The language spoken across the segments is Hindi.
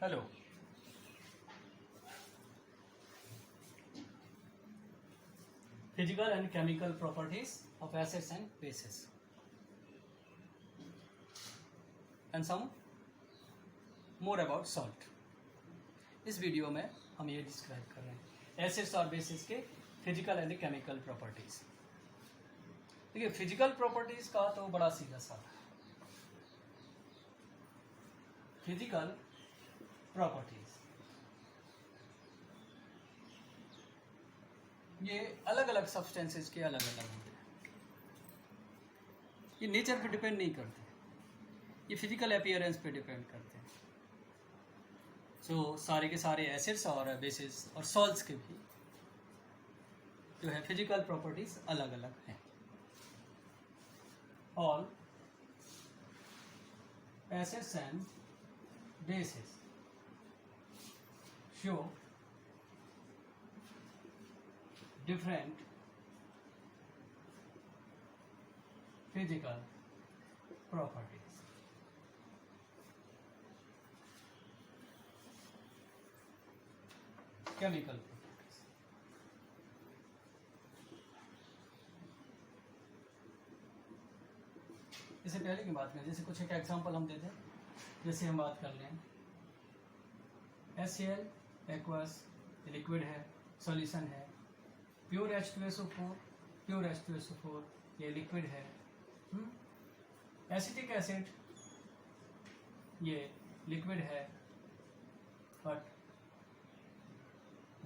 Hello. Physical and chemical properties of acids and bases. And some more about salt. इस वीडियो में हम ये डिस्क्राइब कर रहे हैं एसिड्स और बेसिस के फिजिकल एंड केमिकल प्रॉपर्टीज। देखिए फिजिकल प्रॉपर्टीज का तो बड़ा सीधा सा फिजिकल प्रॉपर्टीज ये अलग अलग सब्सटेंसेस के अलग अलग होते हैं। ये नेचर पे डिपेंड नहीं करते, ये फिजिकल अपीयरेंस पे डिपेंड करते हैं। सो सारे के सारे एसिड्स और बेसिस और सॉल्ट्स के भी जो है फिजिकल प्रॉपर्टीज अलग अलग हैं। All acids and bases show different physical properties. Chemical properties. इससे पहले की बात करें, जैसे कुछ एक एग्जांपल हम देते हैं। जैसे हम बात कर लें HCl एक्वस लिक्विड है, सॉल्यूशन है। प्योर H2SO4 ये लिक्विड है। एसिटिक एसिड ये लिक्विड है, बट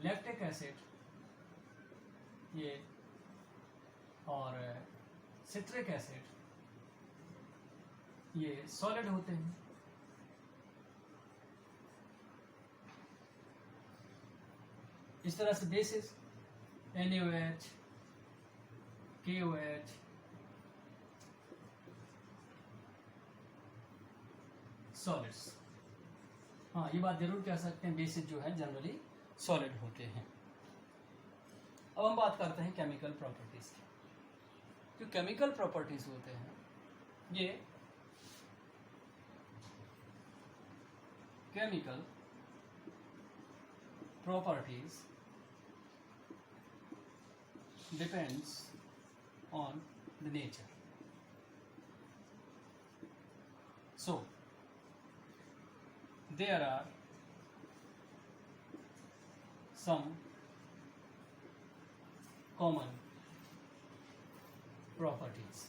लैक्टिक एसिड ये और सिट्रिक एसिड ये सॉलिड होते हैं। इस तरह से बेसिस NaOH, KOH, सॉलिड्स। हाँ, ये बात जरूर कह सकते हैं बेसिस जो है जनरली सॉलिड होते हैं। अब हम बात करते हैं केमिकल प्रॉपर्टीज की। जो केमिकल प्रॉपर्टीज होते हैं ये chemical properties depends on the nature. So there are some common properties.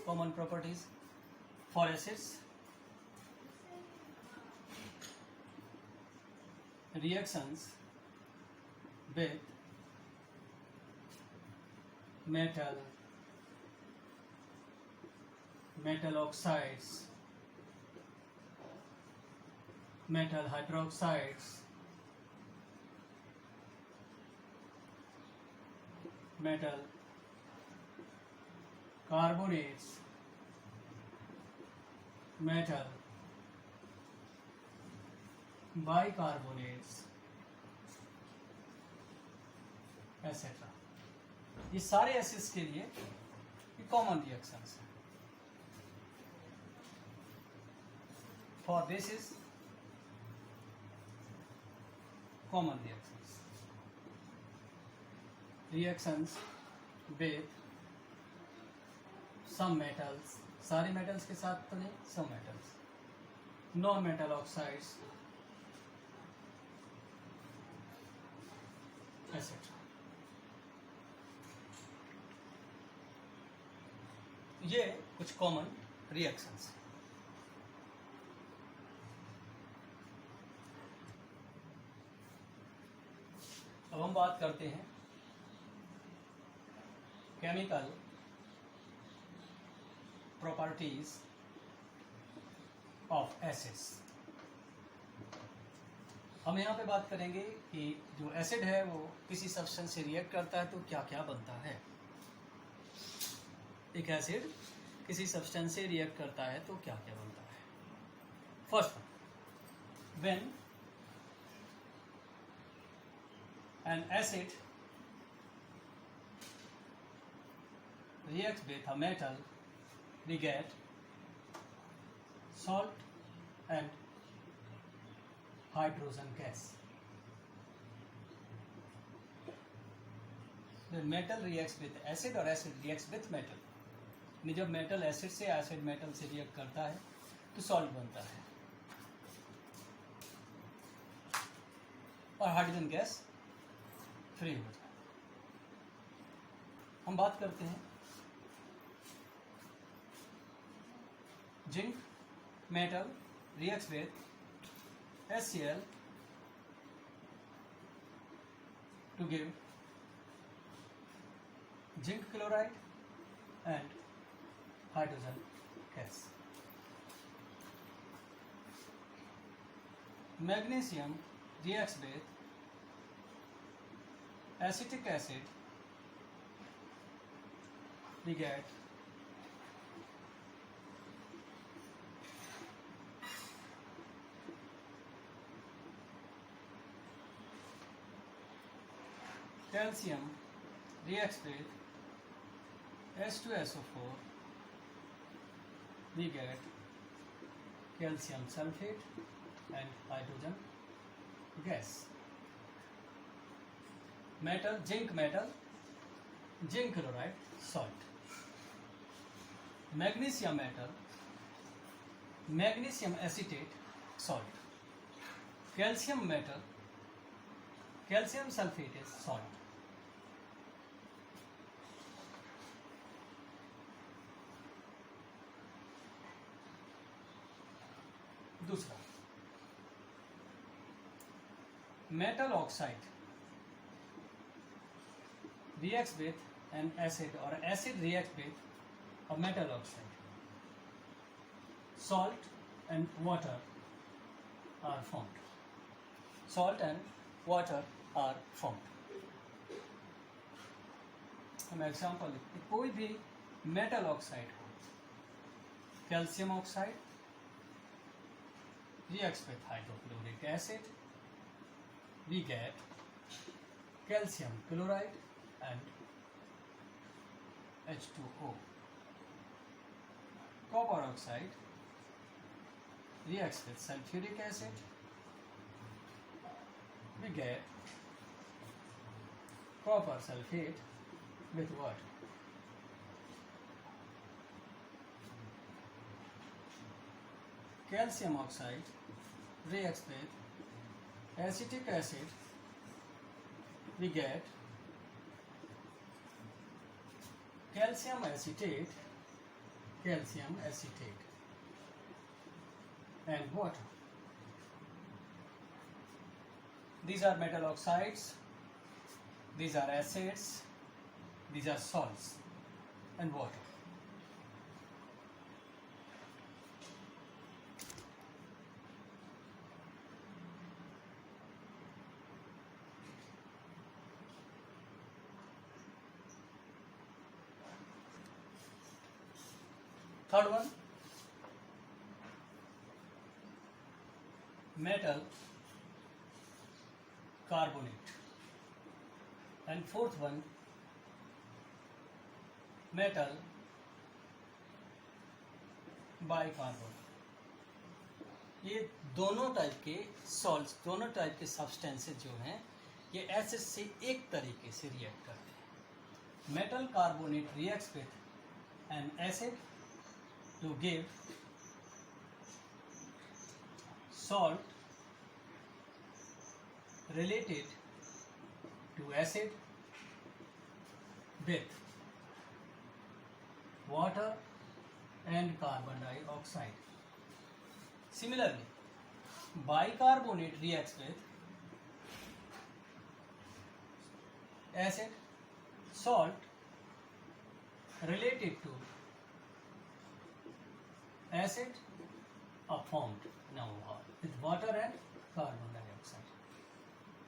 Common properties for acids. Reactions with metal oxides, metal hydroxides, metal carbonates, metal bicarbonates etcetera. ये सारे एसिड्स के लिए ये कॉमन रिएक्शंस हैं। For bases common reactions with some metals, सारे मेटल्स के साथ तो नहीं, some metals, non metal oxides etcetera. ये कुछ कॉमन रिएक्शंस। अब हम बात करते हैं केमिकल प्रॉपर्टीज ऑफ एसिड्स। हम यहाँ पे बात करेंगे कि जो एसिड है वो किसी सब्सटेंस से रिएक्ट करता है तो क्या क्या बनता है। एक एसिड किसी सब्सटेंस से रिएक्ट करता है तो क्या क्या बनता है। First, when an acid reacts with a metal, we get salt and hydrogen gas. When metal reacts with acid or acid reacts with metal, में जब मेटल एसिड से एसिड मेटल से रिएक्ट करता है तो सॉल्ट बनता है और हाइड्रोजन गैस फ्री हो जाता है। हम बात करते हैं zinc metal reacts with HCl to give zinc chloride and hydrogen gas. Magnesium reacts with acetic acid. We get calcium reacts with H2SO4. We get calcium sulfate and hydrogen gas. Metal, zinc chloride, salt. Magnesium metal, magnesium acetate, salt. Calcium metal, calcium sulfate is salt. दूसरा metal oxide reacts with an acid or acid reacts with a metal oxide. Salt and water are formed. Salt and water are formed. हम एग्जाम्पल लिखते हैं, कोई भी मेटल ऑक्साइड हो, calcium oxide reacts with hydrochloric acid, we get calcium chloride and H2O. Copper oxide reacts with sulfuric acid, we get copper sulfate with water. Calcium oxide reacts with acetic acid, we get calcium acetate and water. These are metal oxides, these are acids, these are salts and water. Third one, metal carbonate, and fourth one, metal bicarbonate. ये दोनों टाइप के सॉल्ट्स, दोनों टाइप के सब्सटेंसेस जो हैं ये एसिड से एक तरीके से रिएक्ट करते हैं. Metal carbonate reacts with an acid to give salt related to acid with water and carbon dioxide. Similarly, bicarbonate reacts with acid, salt related to acid are formed now with water and carbon dioxide.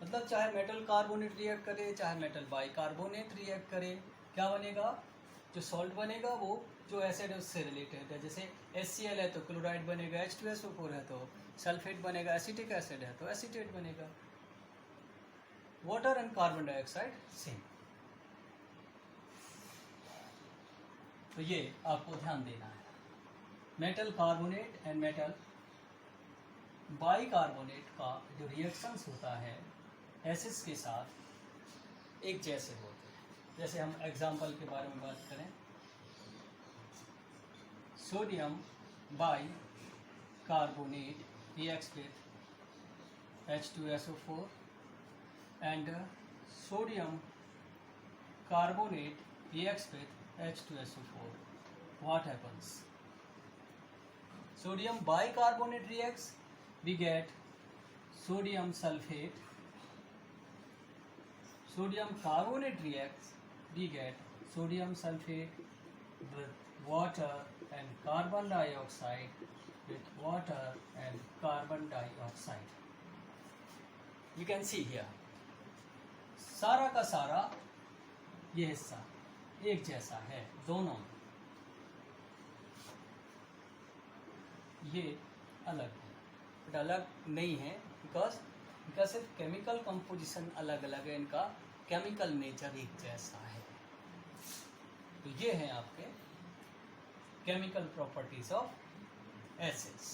मतलब चाहे मेटल कार्बोनेट रिएक्ट करे चाहे मेटल बाइकार्बोनेट रिएक्ट करे, क्या बनेगा? जो सॉल्ट बनेगा वो जो एसिड है उससे रिलेटेड है. जैसे HCl है तो क्लोराइड बनेगा, H2SO4 है तो सल्फेट बनेगा, एसिटिक एसिड है तो एसीटेट बनेगा. Water and carbon dioxide same. तो ये आपको ध्यान देना है. Metal carbonate and metal bicarbonate का जो रिएक्शंस होता है एसिड्स के साथ एक जैसे होते हैं। जैसे हम एग्जांपल के बारे में बात करें, sodium by carbonate reacts with H2SO4 and sodium carbonate reacts with H2SO4. What happens? Sodium bicarbonate reacts, we get sodium sulfate. Sodium carbonate reacts, we get sodium sulfate with water and carbon dioxide with water and carbon dioxide. You can see here, सारा का सारा ये हिस्सा एक जैसा है दोनों, ये अलग है बट अलग नहीं है बिकॉज इनका सिर्फ केमिकल कंपोजिशन अलग अलग है, इनका केमिकल नेचर एक जैसा है। तो ये हैं आपके केमिकल प्रॉपर्टीज ऑफ एसिड्स।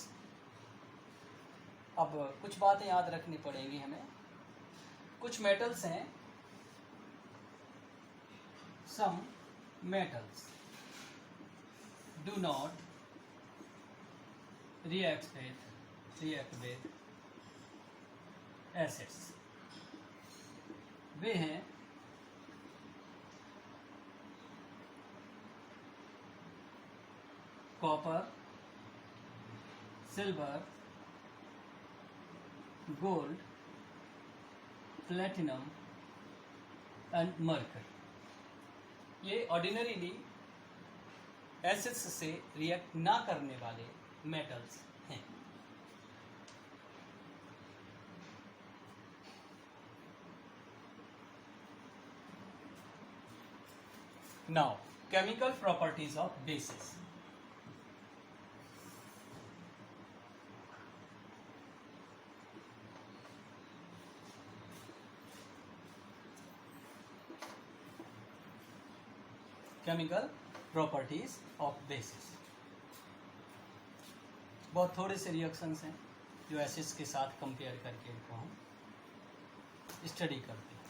अब कुछ बातें याद रखनी पड़ेंगी हमें। कुछ मेटल्स हैं, some metals do not react with acids। वे हैं copper, silver, gold, platinum and mercury. ये ऑर्डिनरीली एसिड्स से रिएक्ट ना करने वाले मेटल्स हैं। Now chemical properties of bases. Chemical properties of bases. बहुत थोड़े से रिएक्शंस हैं जो एसिड्स के साथ कंपेयर करके इनको हम स्टडी करते हैं,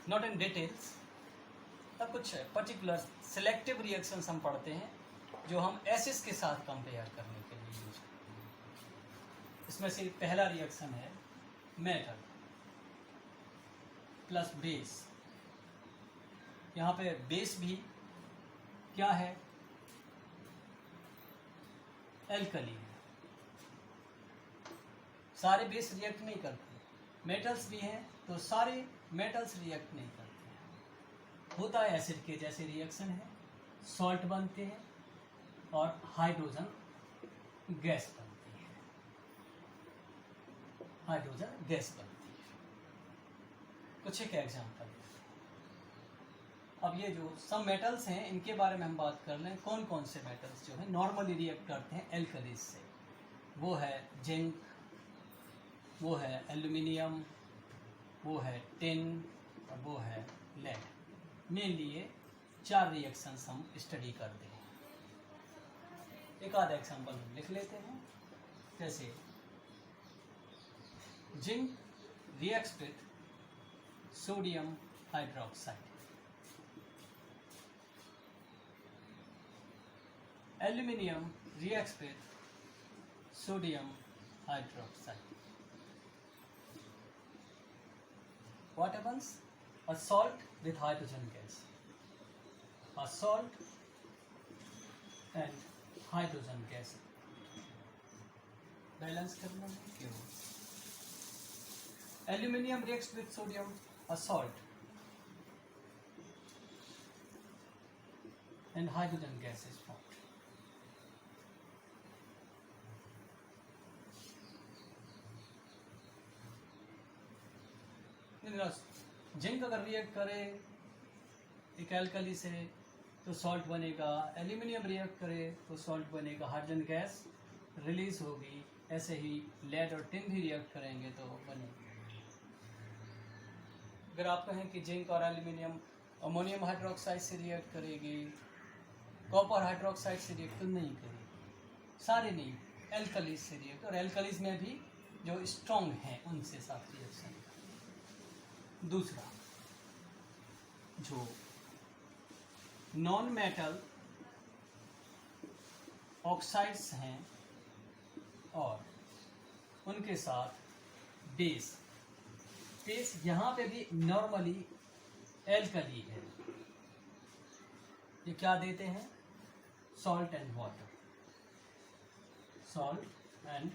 नॉट इन डिटेल्स। तब कुछ पर्टिकुलर सिलेक्टिव रिएक्शंस हम पढ़ते हैं जो हम एसिड्स के साथ कंपेयर करने के लिए यूज करते हैं। इसमें से पहला रिएक्शन है मेटल प्लस बेस। यहाँ पे बेस भी क्या है? एल्कली है। सारे बेस रिएक्ट नहीं करते, मेटल्स भी हैं तो सारे मेटल्स रिएक्ट नहीं करते हैं। होता है एसिड के जैसे रिएक्शन है, सॉल्ट बनते हैं और हाइड्रोजन गैस बनती है। हाइड्रोजन गैस बनती है। कुछ एक एग्जांपल। अब ये जो सब मेटल्स हैं इनके बारे में हम बात कर लें। कौन कौन से मेटल्स जो है नॉर्मली रिएक्ट करते हैं एल्कलीज से? वो है जिंक, वो है एल्यूमिनियम, वो है टिन और वो है लेड। मेनली ये 4 रिएक्शंस हम स्टडी करते हैं। एक आधा एग्जांपल हम लिख लेते हैं। जैसे zinc reacts with sodium hydroxide, aluminium reacts with sodium hydroxide. What happens? A salt with hydrogen gas. A salt and hydrogen gas. Balance करना है क्यों? Aluminium reacts with sodium, a salt, and hydrogen gas is formed. Zinc अगर रिएक्ट करे एक एल्कली से तो सॉल्ट बनेगा, एल्यूमिनियम रिएक्ट करे तो सॉल्ट बनेगा, हाइड्रोजन गैस रिलीज होगी। ऐसे ही लेड और टिन भी रिएक्ट करेंगे तो बनेगी। अगर आप कहें कि जिंक और एल्यूमिनियम अमोनियम हाइड्रोक्साइड से रिएक्ट करेगी, कॉपर हाइड्रोक्साइड से रिएक्ट तो नहीं करेगी। सारे नहीं, एल्कलीज से रिएक्ट, और एल्कलीज में भी जो स्ट्रॉन्ग हैं उनसे साथ रिएक्शन। दूसरा, जो नॉन मेटल ऑक्साइड्स हैं और उनके साथ बेस, बेस यहाँ पे भी नॉर्मली एल्कली है, ये क्या देते हैं, salt and water, salt and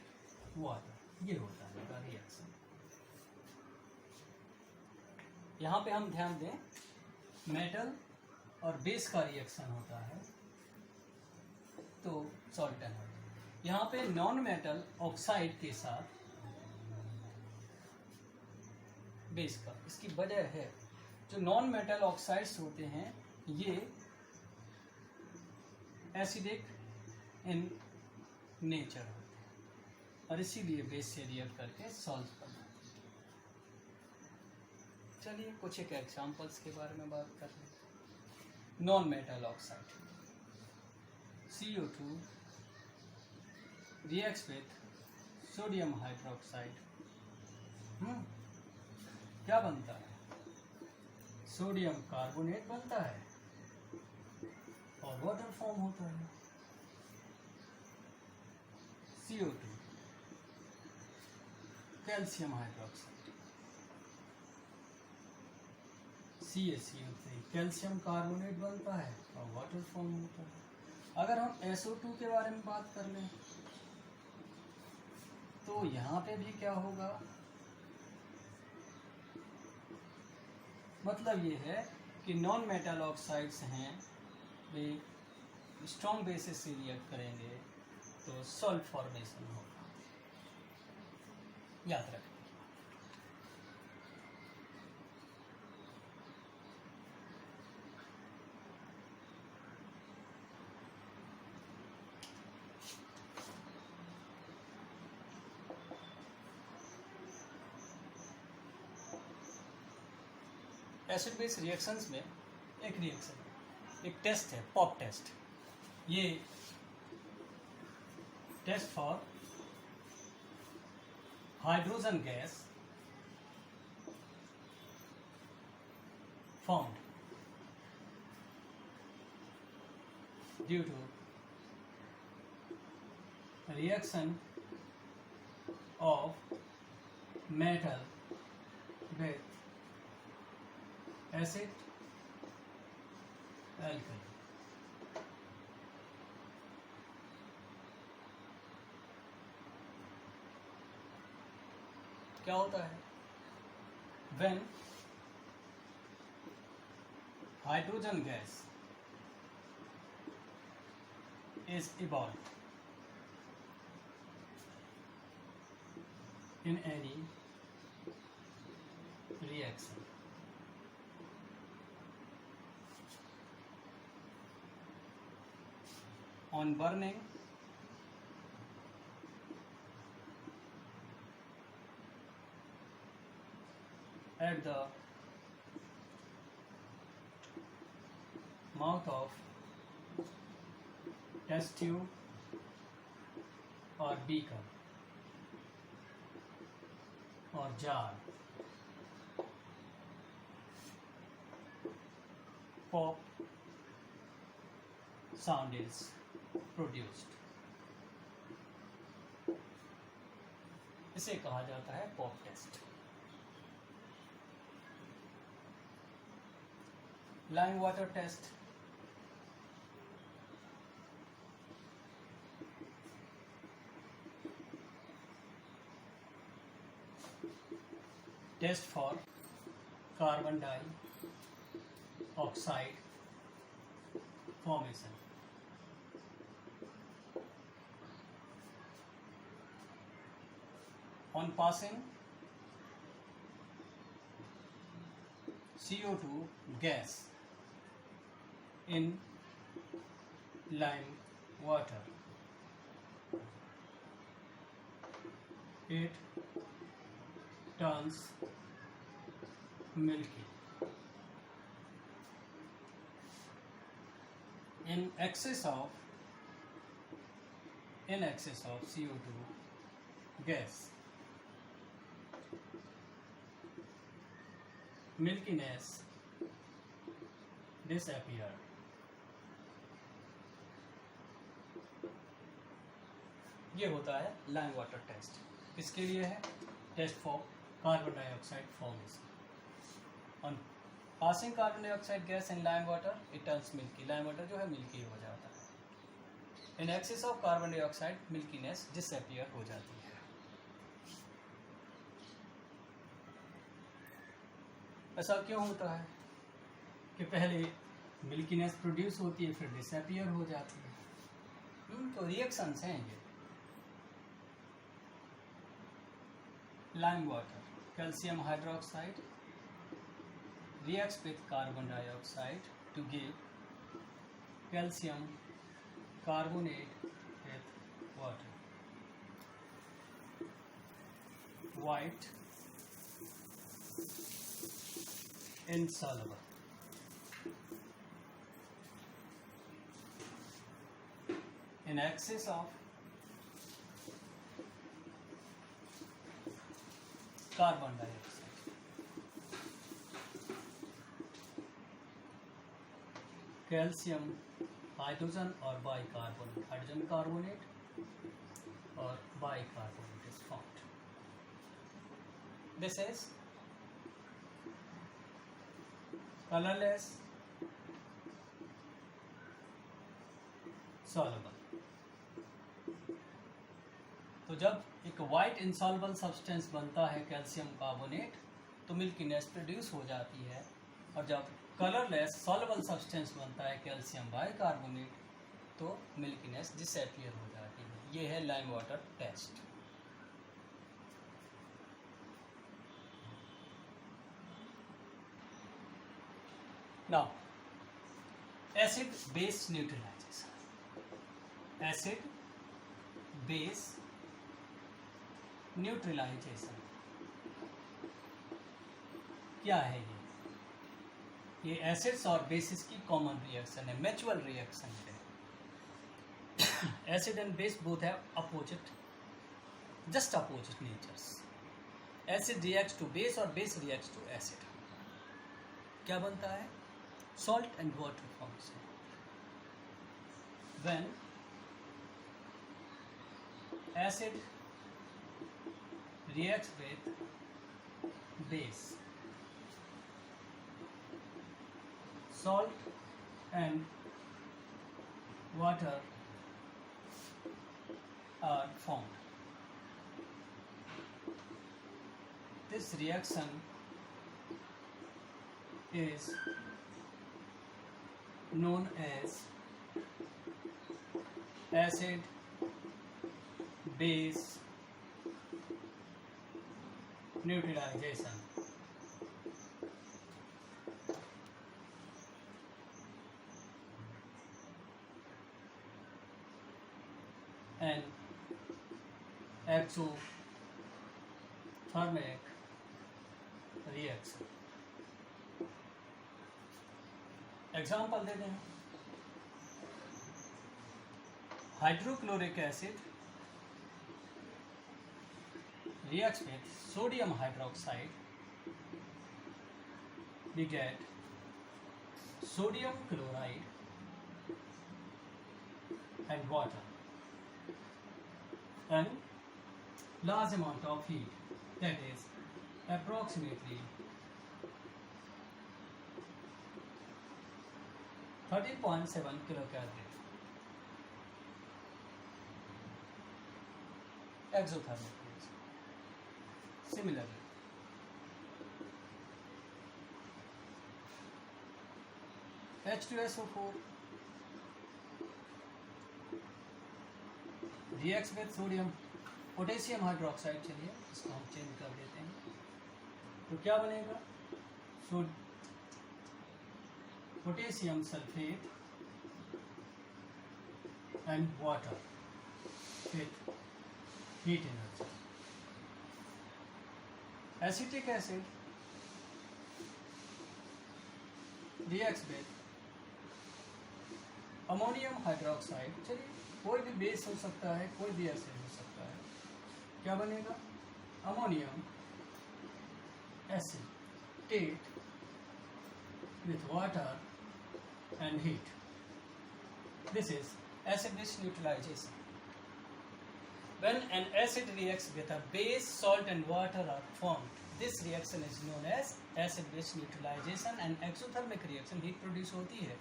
water, ये होता है इनका रिएक्शन। यहाँ पे हम ध्यान दें, मेटल और बेस का रिएक्शन होता है तो सॉल्ट एंड वाटर। यहाँ पे नॉन मेटल ऑक्साइड के साथ बेस का, इसकी वजह है जो नॉन मेटल ऑक्साइड्स होते हैं ये एसिडिक इन नेचर होते हैं और इसीलिए बेस से रिएक्ट करके सॉल्ट बनाते हैं। चलिए कुछ एक एग्जांपल्स के बारे में बात कर लेते हैं। Non metal oxide CO2 reacts with sodium hydroxide, क्या बनता है, सोडियम कार्बोनेट बनता है और वाटर फॉर्म होता है। CO2 calcium hydroxide, CaCO3 calcium carbonate बनता है और वाटर फॉर्म होता है। अगर हम SO2 के बारे में बात कर लें तो यहाँ पे भी क्या होगा, मतलब ये है कि नॉन मेटल ऑक्साइड्स हैं वे स्ट्रॉन्ग बेसिस से रिएक्ट करेंगे तो सॉल्ट फॉर्मेशन होगा, याद रखें। एसिड बेस रिएक्शंस में एक रिएक्शन, एक टेस्ट है पॉप टेस्ट। ये test for hydrogen gas formed due to reaction of metal with acid alkali. क्या होता है, when hydrogen gas is evolved in any reaction, on burning at the mouth of test tube or beaker or jar, pop sound is produced. इसे कहा जाता है pop test. Lime water test, test for carbon dioxide formation. On passing CO2 gas in lime water, it turns milky. In excess of in excess of CO2 gas. Milkiness disappear. ये होता है लाइम वाटर टेस्ट. किसके लिए है? Test for carbon dioxide formation. On passing carbon dioxide gas in lime water it turns milky. Lime water जो है मिल्की हो जाता है. In excess of carbon dioxide milkiness disappear हो जाती है. ऐसा क्यों होता है कि पहले मिल्कीनेस प्रोड्यूस होती है फिर डिसअपियर हो जाती है? तो रिएक्शंस हैं ये. Lime water, calcium hydroxide reacts with carbon dioxide to give calcium carbonate with water. White insoluble. In excess of carbon dioxide. Calcium hydrogen और बाइकार्बोनेट, हाइड्रोजन कार्बोनेट और bicarbonate is formed. This is colourless soluble. तो जब एक वाइट इनसॉल्युबल सब्सटेंस बनता है कैल्शियम कार्बोनेट तो मिल्कीनेस प्रोड्यूस हो जाती है. और जब कलरलेस सॉल्युबल सब्सटेंस बनता है कैल्शियम बाइकार्बोनेट तो मिल्कीनेस डिसअपियर हो जाती है. ये है lime water test. Now acid base neutralization. Acid base neutralization क्या है? ये एसिड्स और बेसिस की कॉमन रिएक्शन है, म्यूचुअल रिएक्शन है. Acid and base both have opposite, just opposite natures. Acid reacts to base और बेस रिएक्ट्स टू एसिड. क्या बनता है? Salt and water formation. When acid reacts with base, salt and water are formed. This reaction is known as acid base neutralization. And exothermic reaction. Example देते हैं. Hydrochloric acid reacts with sodium hydroxide, we get sodium chloride and water and large amount of heat, that is approximately 13.7 kilocalorie. Exothermic. Similarly, H2SO4 reacts with sodium potassium hydroxide. चलिए इसको हम चेंज कर देते हैं. तो क्या बनेगा? Potassium sulphate and water with heat energy. Acetic acid reacts with ammonium hydroxide. चलिए कोई भी बेस हो सकता है, कोई भी एसिड हो सकता है, क्या बनेगा? Ammonium acetate with water and heat. This is acid-base neutralization. When an acid reacts with a base, salt and water are formed. This reaction is known as acid-base neutralization and exothermic reaction heat produce होती है.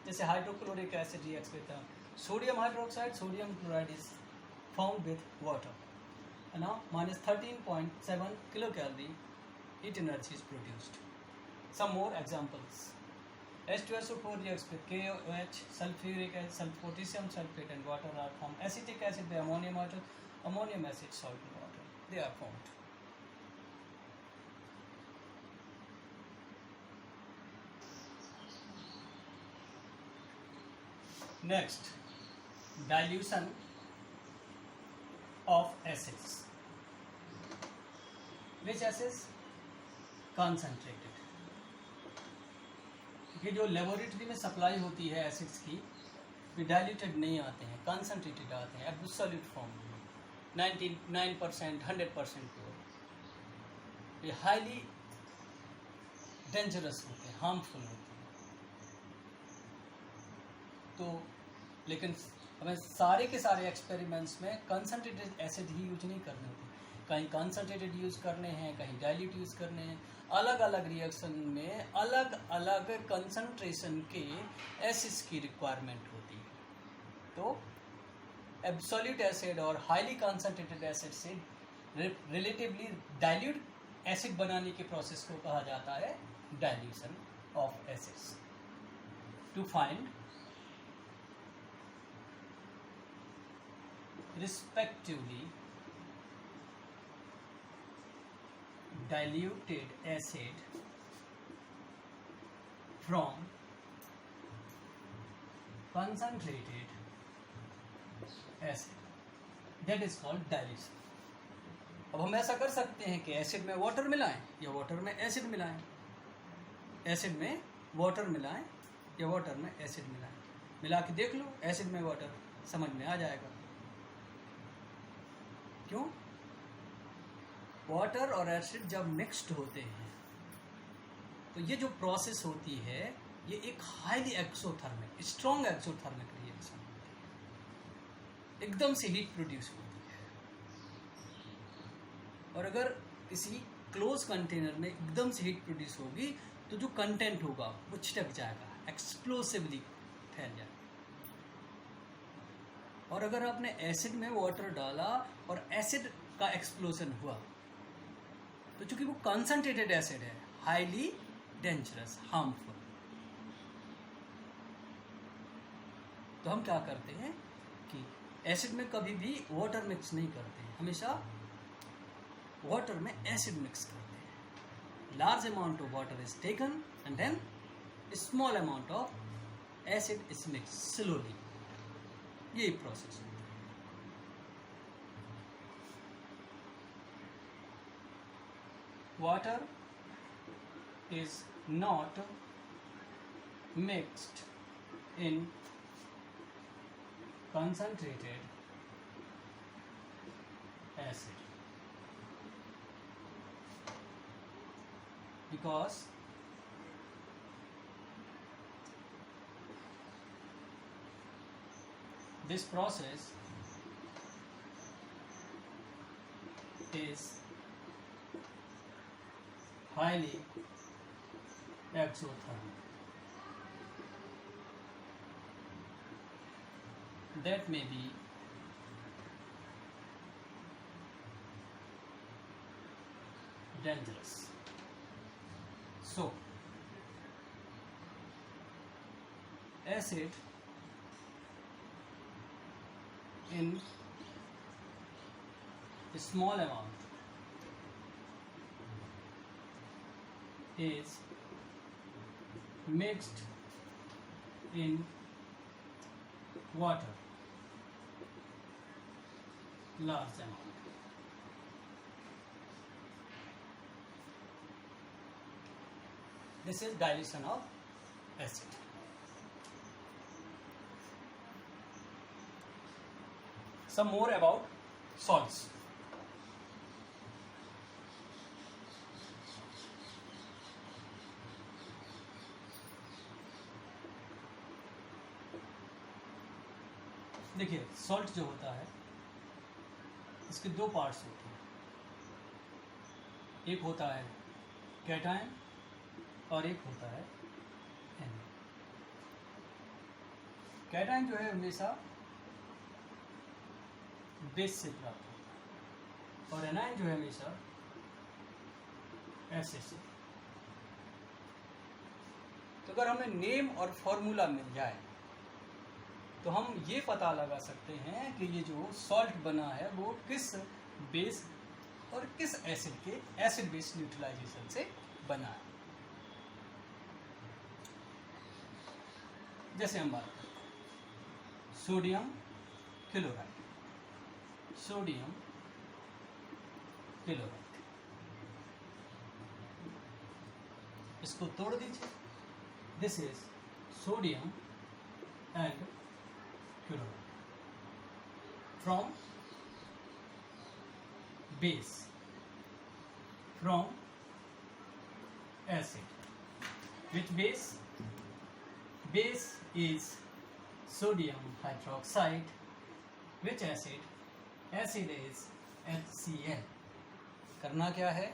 जैसे hydrochloric acid reacts with sodium hydroxide, sodium chloride is formed with water. And now minus 13.7 kilocalorie heat energy is produced. Some more examples. H2SO4 reacts with KOH, sulfuric acid, potassium sulfate and water are formed. Acetic acid by ammonium acid, salt and water. They are formed. Next, dilution of acids. Which acids? Concentrated. ये जो लेबोरेटरी में सप्लाई होती है एसिड्स की, वे डाइल्यूटेड नहीं आते हैं, कंसनट्रेटेड आते हैं एब्सोल्यूट फॉर्म में, 99%, 100% प्योर। ये हाईली डेंजरस होते हैं, हार्मफुल होते हैं। तो लेकिन हमें सारे के सारे एक्सपेरिमेंट्स में कंसनट्रेटेड एसिड ही यूज नहीं करने होते, कहीं कंसनट्रेटेड यूज़ करने हैं, कहीं डाइल्यूट यूज़ करने हैं। अलग अलग रिएक्शन में अलग अलग कंसंट्रेशन के एसिड्स की रिक्वायरमेंट होती है। तो एब्सोल्यूट एसिड और हाईली कंसंट्रेटेड एसिड से रिलेटिवली डाइल्यूट एसिड बनाने के प्रोसेस को कहा जाता है dilution of acids. To find respectively diluted acid from concentrated acid, that is called dilution. अब हम ऐसा कर सकते हैं कि एसिड में वाटर मिलाएं या वाटर में एसिड मिलाएं, एसिड में वाटर मिलाएं या वाटर में एसिड मिलाएं, मिला के देख लो, एसिड में वाटर समझ में आ जाएगा। क्यों? वाटर और एसिड जब मिक्स्ड होते हैं तो ये जो प्रोसेस होती है ये एक highly exothermic, strong exothermic reaction होती है, एकदम से हीट प्रोड्यूस होती है। और अगर किसी क्लोज कंटेनर में एकदम से हीट प्रोड्यूस होगी तो जो कंटेंट होगा वो छिटक जाएगा, एक्सप्लोसिवली फैल जाएगा। और अगर आपने एसिड में वाटर डाला और एसिड का एक्सप्लोजन हुआ तो चूंकि वो कंसंट्रेटेड एसिड है, हाईली डेंजरस, हार्मफुल, तो हम क्या करते हैं कि एसिड में कभी भी वाटर मिक्स नहीं करते हैं, हमेशा वाटर में एसिड मिक्स करते हैं। Large amount of water is taken and then small amount of acid is mix slowly. यही प्रोसेस है। Water is not mixed in concentrated acid because this process is highly exothermic. That may be dangerous. So, acid in a small amount is mixed in water large amount. This is dilution of acid. some more about salts. देखिए सॉल्ट जो होता है इसके दो पार्ट्स होते हैं, एक होता है कैटायन और एक होता है एनायन। कैटायन जो है हमेशा बेस से प्राप्त होता है और एनायन जो है हमेशा एसिड से। तो अगर हमें नेम और फॉर्मूला मिल जाए तो हम ये पता लगा सकते हैं कि ये जो सॉल्ट बना है वो किस बेस और किस एसिड के एसिड बेस न्यूट्रलाइजेशन से बना है। जैसे हम बात करते हैं सोडियम क्लोराइड, सोडियम क्लोराइड, इसको तोड़ दीजिए। This is sodium and chloride from base, from acid. Which base? Base is sodium hydroxide. Which acid? Acid is HCl. करना क्या है,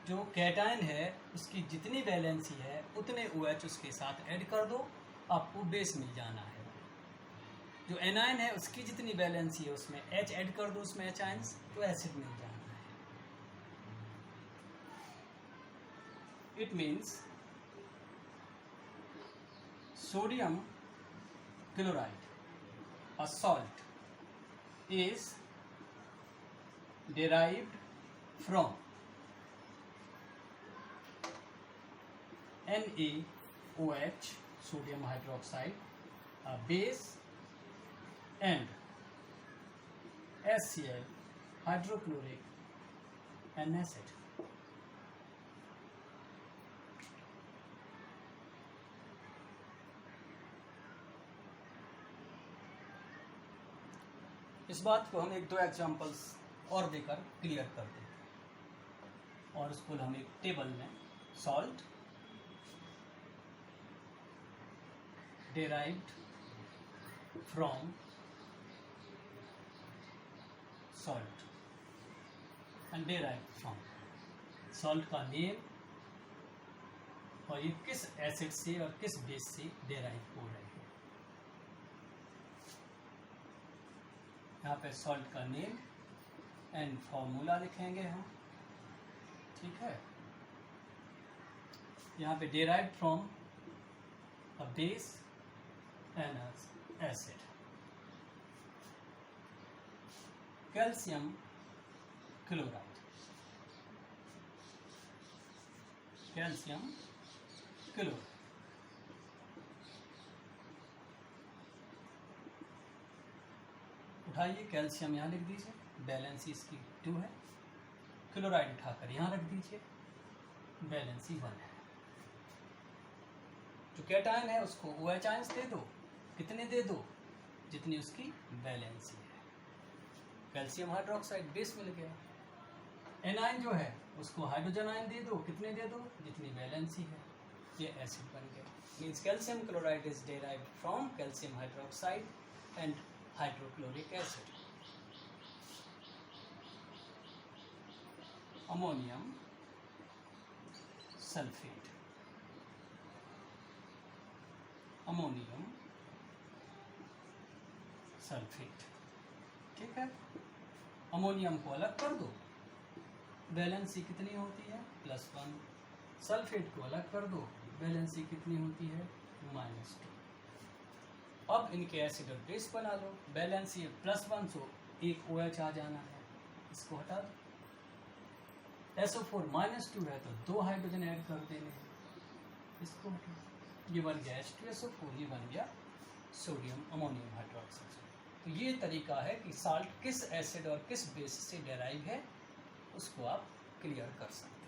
जो कैटायन है उसकी जितनी वैलेंसी है उतने OH उसके साथ ऐड कर दो, आपको बेस मिल जाना है। जो एनायन है उसकी जितनी वैलेंसी है उसमें H ऐड कर दो, उसमें H आयंस, तो एसिड मिल जाना है। It means sodium chloride, a salt, is derived from NaOH, sodium hydroxide, a base, and HCl, hydrochloric acid. इस बात को हम एक दो एग्जांपल्स और देकर क्लियर कर देते हैं और उसको हम एक टेबल में salt derived from salt and derived from salt का नेम और ये किस एसिड से और किस बेस से डेराइव हो रहे हैं। यहाँ पे सॉल्ट का नेम एंड फॉर्मूला लिखेंगे हम, ठीक है। यहाँ पे derive from a base and acid. Calcium chloride, calcium chloride, उठाइए कैल्शियम यहाँ लिख दीजिए, बैलेंसी इसकी 2 है। क्लोराइड उठाकर यहाँ रख दीजिए, बैलेंसी 1 है। जो कैटायन है उसको OH आयंस दे दो, कितने दे दो, जितनी उसकी बैलेंसी है। कैल्शियम हाइड्रोक्साइड बेस मिल गया। एनायन जो है उसको हाइड्रोजन आयन दे दो, कितने दे दो, जितनी बैलेंसी है। ये एसिड बन गया। Means calcium chloride is derived from calcium hydroxide and hydrochloric acid. Ammonium sulphate, ammonium sulphate, ठीक है। अमोनियम को अलग कर दो, वैलेंसी कितनी होती है, +1। सल्फेट को अलग कर दो, वैलेंसी कितनी होती है, -2। अब इनके एसिड और बेस बना लो, वैलेंसी है +1, सो एक OH आ जाना है, इसको हटा दो। SO4 -2 है तो 2 हाइड्रोजन ऐड कर देने हैं, इसको हटा दो। ये बन गया H2SO4, ये बन गया सोडियम अमोनियम हाइड्रोक्साइड। तो ये तरीका है कि साल्ट किस एसिड और किस बेस से डेराइव है, उसको आप क्लियर कर सकते हैं।